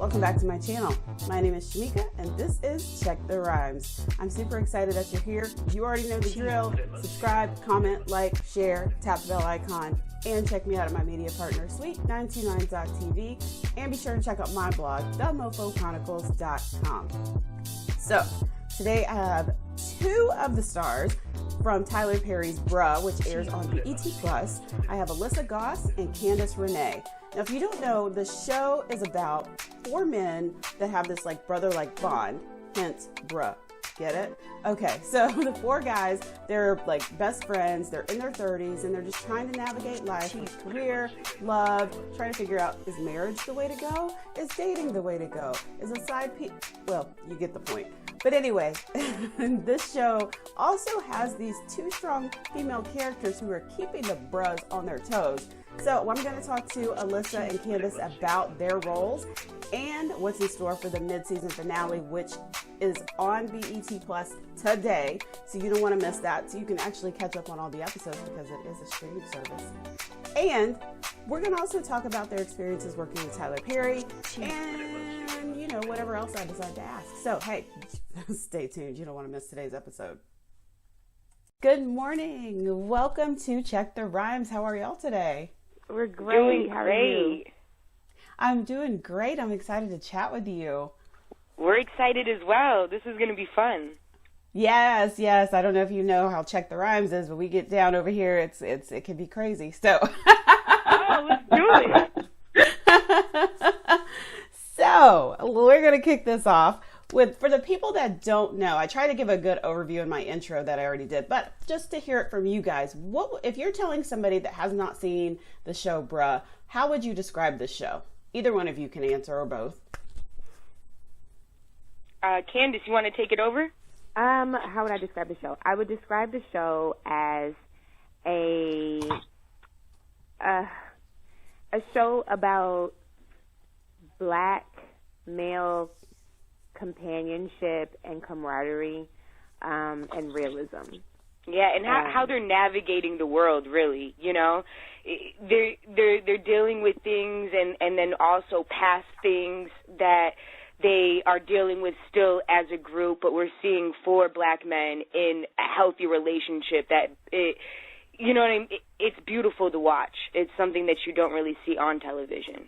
Welcome back to my channel. My name is Shamika and this is Check the Rhymes. I'm super excited that you're here. You already know the drill. Subscribe, comment, like, share, tap the bell icon, and check me out at my media partner, sweet929.tv, and be sure to check out my blog, themofochronicles.com. So, today I have two of the stars from Tyler Perry's Bruh, which airs on BET+. I have Alyssa Goss and Candice Renee. Now, if you don't know, the show is about four men that have this like brother-like bond, hence Bruh. Get it? Okay, so the four guys, they're like best friends, they're in their 30s, and they're just trying to navigate life with career, love, trying to figure out, is marriage the way to go? Is dating the way to go? Is a side piece? Well, you get the point. But anyway, this show also has these two strong female characters who are keeping the bruhs on their toes. So I'm going to talk to Alyssa and Candice about their roles and what's in store for the mid-season finale, which is on BET Plus today. So you don't want to miss that. So you can actually catch up on all the episodes because it is a streaming service. And we're going to also talk about their experiences working with Tyler Perry and, you know, whatever else I decide to ask. So, hey, stay tuned. You don't want to miss today's episode. Good morning. Welcome to Check the Rhymes. How are y'all today? We're great. How are you? I'm doing great. I'm excited to chat with you. We're excited as well. This is going to be fun. Yes. I don't know if you know how Check the Rhymes is, but we get down over here. It can be crazy. So. Oh, let's do it. So we're going to kick this off with, for the people that don't know, I try to give a good overview in my intro that I already did, but just to hear it from you guys, what if you're telling somebody that has not seen the show Bruh, how would you describe this show? Either one of you can answer, or both. Candice, you want to take it over? How would I describe the show? I would describe the show as a show about Black male companionship and camaraderie, and realism. Yeah, and how they're navigating the world, really. You know, they're dealing with things, and then also past things that they are dealing with still as a group. But we're seeing four Black men in a healthy relationship you know what I mean? It's beautiful to watch. It's something that you don't really see on television.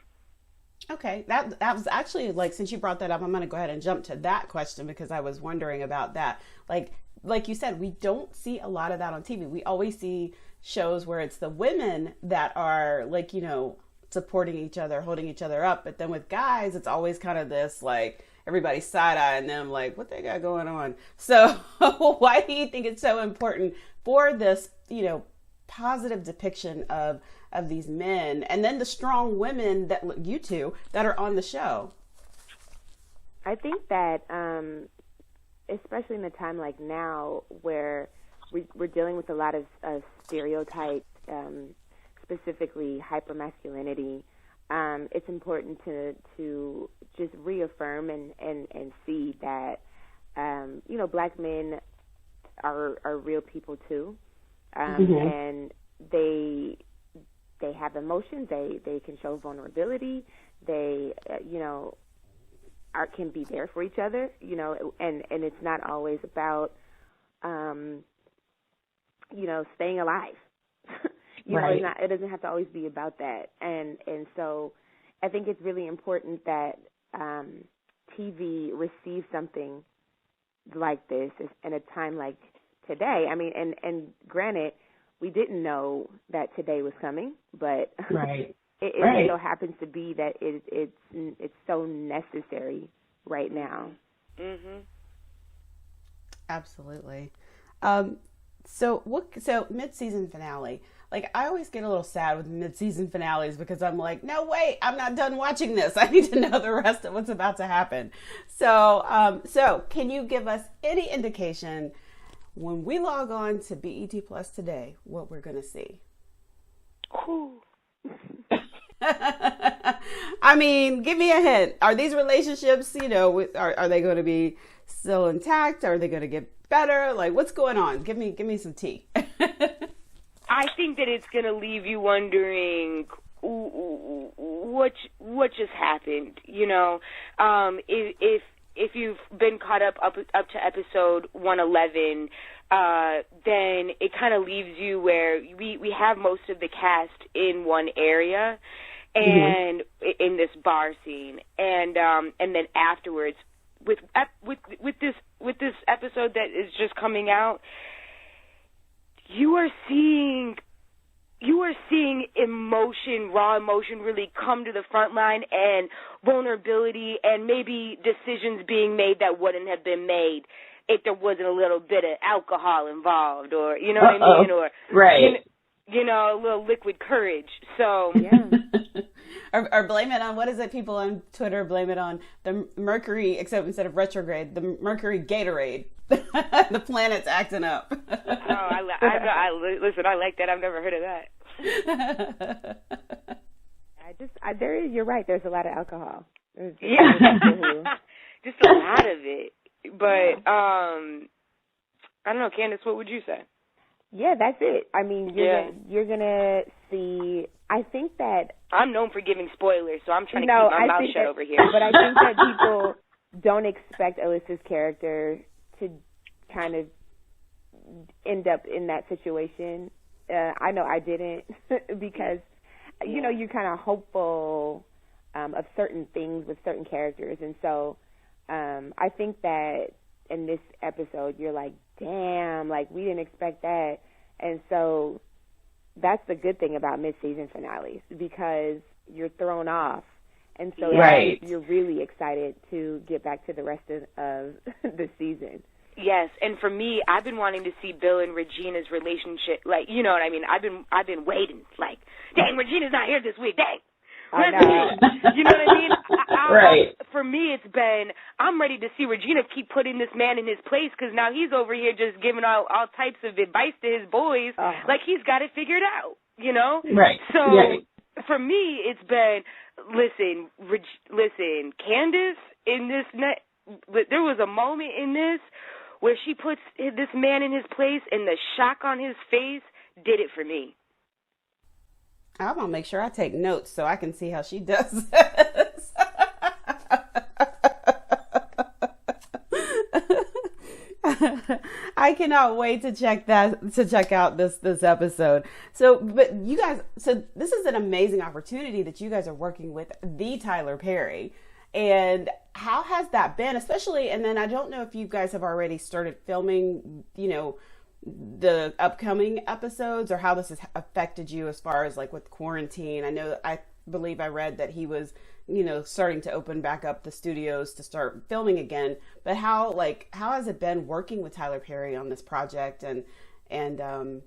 Okay, that was actually, like, since you brought that up, I'm going to go ahead and jump to that question because I was wondering about that. Like you said, we don't see a lot of that on TV. We always see shows where it's the women that are, like, you know, supporting each other, holding each other up. But then with guys, it's always kind of this, like, everybody's side-eyeing them, like, what they got going on? So why do you think it's so important for this, you know, positive depiction of these men, and then the strong women that you two that are on the show? I think that, especially in a time like now where we're dealing with a lot of stereotypes, specifically hypermasculinity, it's important to just reaffirm and see that, you know, Black men are real people too, and they have emotions. They can show vulnerability. They, you know, can be there for each other. You know, and it's not always about, you know, staying alive. you right. know, it doesn't have to always be about that. And so, I think it's really important that TV receives something like this in a time like today. I mean, and granted, we didn't know that today was coming, but right. it so happens to be that it's so necessary right now. Mm-hmm. Absolutely. So mid-season finale. Like, I always get a little sad with mid-season finales because I'm like, no, wait, I'm not done watching this. I need to know the rest of what's about to happen. So can you give us any indication when we log on to BET Plus today, what we're going to see? I mean, give me a hint. Are these relationships, you know, are they going to be still intact? Are they going to get better? Like, what's going on? Give me some tea. I think that it's going to leave you wondering what just happened, you know? If you've been caught up to episode 111, then it kind of leaves you where we have most of the cast in one area, and in this bar scene, and then afterwards with this episode that is just coming out, you are seeing emotion, raw emotion really come to the front line, and vulnerability, and maybe decisions being made that wouldn't have been made if there wasn't a little bit of alcohol involved, or, you know what I mean? Or, right. You know, a little liquid courage. So, yeah. or blame it on, what is it, people on Twitter blame it on the Mercury, except instead of retrograde, the Mercury Gatorade. The planet's acting up. Listen, I like that. I've never heard of that. You're right. There's a lot of alcohol. Just a lot of it. But I don't know, Candice, what would you say? Yeah, that's it. I mean, you're gonna see. I think that I'm known for giving spoilers, so I'm trying to keep my mouth shut over here. But I think that people don't expect Alyssa's character to kind of end up in that situation. I know I didn't, because you know, you're kind of hopeful of certain things with certain characters, and so I think that in this episode you're like, damn, like we didn't expect that. And so that's the good thing about mid-season finales, because you're thrown off, and so you're really excited to get back to the rest of the season. Yes, and for me, I've been wanting to see Bill and Regina's relationship. Like, you know what I mean? I've been waiting. Like, dang, Regina's not here this week. Dang. I know. You know what I mean? Right. For me, it's been, I'm ready to see Regina keep putting this man in his place, because now he's over here just giving all types of advice to his boys, like he's got it figured out, you know? Right. So for me, it's been, listen, Candice, in this, there was a moment in this where she puts this man in his place, and the shock on his face did it for me. I'm going to make sure I take notes so I can see how she does this. I cannot wait to check out this episode. So, but you guys, so this is an amazing opportunity that you guys are working with the Tyler Perry. And how has that been, especially, and then I don't know if you guys have already started filming, you know, the upcoming episodes, or how this has affected you as far as like with quarantine. I believe I read that he was, you know, starting to open back up the studios to start filming again. But how has it been working with Tyler Perry on this project? And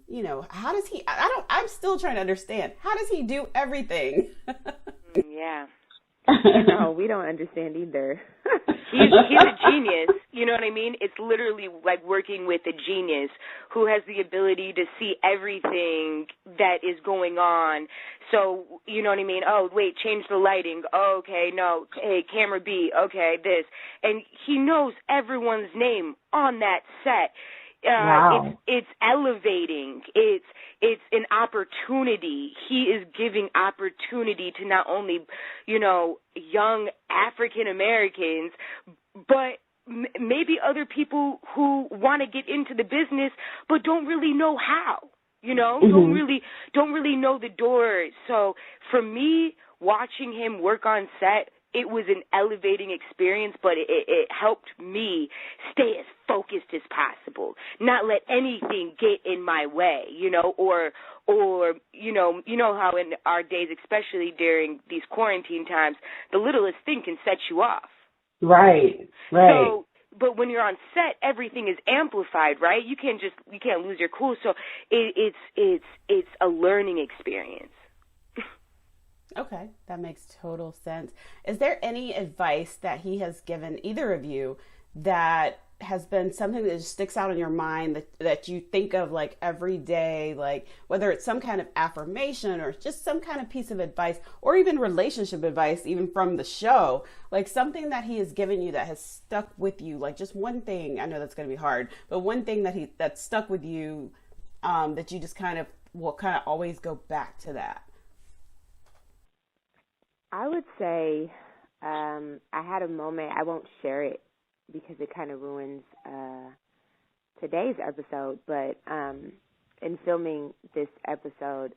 you know, how does he, I'm still trying to understand, how does he do everything? Yeah. No, we don't understand either. He's a genius, you know what I mean? It's literally like working with a genius who has the ability to see everything that is going on. So, you know what I mean? Oh, wait, change the lighting. Oh, okay, no. Hey, camera B. Okay, this. And he knows everyone's name on that set. Wow. It's elevating. It's an opportunity. He is giving opportunity to not only, you know, young African Americans, but maybe other people who want to get into the business but don't really know how. You know, don't really know the doors. So for me, watching him work on set, it was an elevating experience, but it helped me stay as focused as possible, not let anything get in my way, you know, or you know how in our days, especially during these quarantine times, the littlest thing can set you off. Right. So, but when you're on set, everything is amplified, right? You can't lose your cool. So it's a learning experience. Okay, that makes total sense. Is there any advice that he has given either of you that has been something that just sticks out in your mind that you think of like every day, like whether it's some kind of affirmation or just some kind of piece of advice, or even relationship advice, even from the show, like something that he has given you that has stuck with you, like just one thing? I know that's going to be hard, but one thing that stuck with you, that you just kind of will always go back to that. I would say I had a moment. I won't share it because it kind of ruins today's episode. But in filming this episode,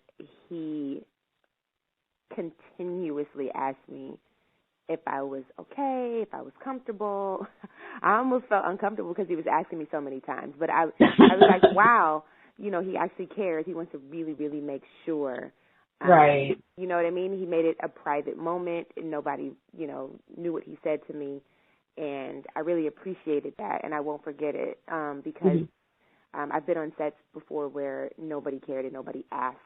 he continuously asked me if I was okay, if I was comfortable. I almost felt uncomfortable because he was asking me so many times. But I was like, wow, he actually cares. He wants to really, really make sure. Right. You know what I mean? He made it a private moment, and nobody, knew what he said to me. And I really appreciated that, and I won't forget it because I've been on sets before where nobody cared and nobody asked,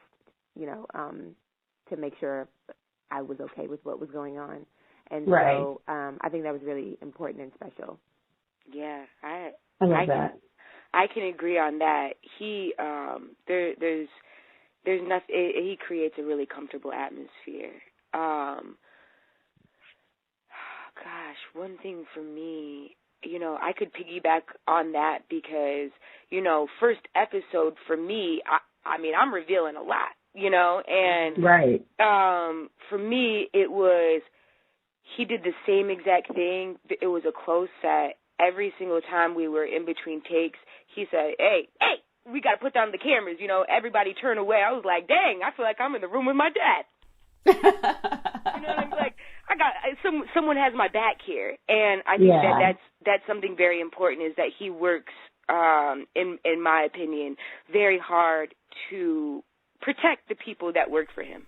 to make sure I was okay with what was going on. And so I think that was really important and special. Yeah, I love that. I can agree on that. He there's nothing. He creates a really comfortable atmosphere. Gosh, one thing for me, I could piggyback on that because first episode for me, I mean, I'm revealing a lot, and for me it was. He did the same exact thing. It was a close set. Every single time we were in between takes, he said, hey, we got to put down the cameras. Everybody turn away. I was like, dang, I feel like I'm in the room with my dad. I'm like, I got someone has my back here. And I think that's something very important is that he works, in my opinion, very hard to protect the people that work for him.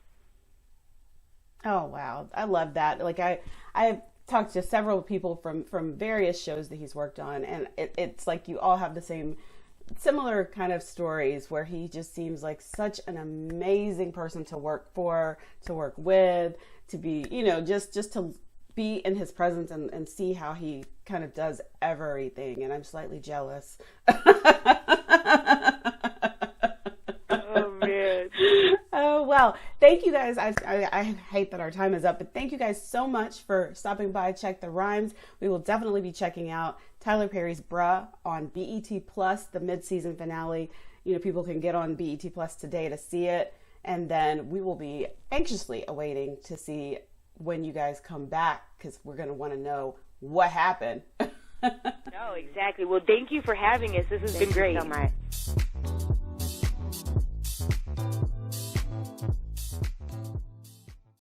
Oh, wow. I love that. Like I've talked to several people from various shows that he's worked on, and it's like you all have the similar kind of stories where he just seems like such an amazing person to work for, to work with, to be, just to be in his presence and see how he kind of does everything. And I'm slightly jealous. Oh, well, thank you guys. I hate that our time is up, but thank you guys so much for stopping by. Check the rhymes. We will definitely be checking out Tyler Perry's Bruh on BET Plus, the mid-season finale. People can get on BET Plus today to see it. And then we will be anxiously awaiting to see when you guys come back because we're going to want to know what happened. No, exactly. Well, thank you for having us. This has been great. Thank you so much.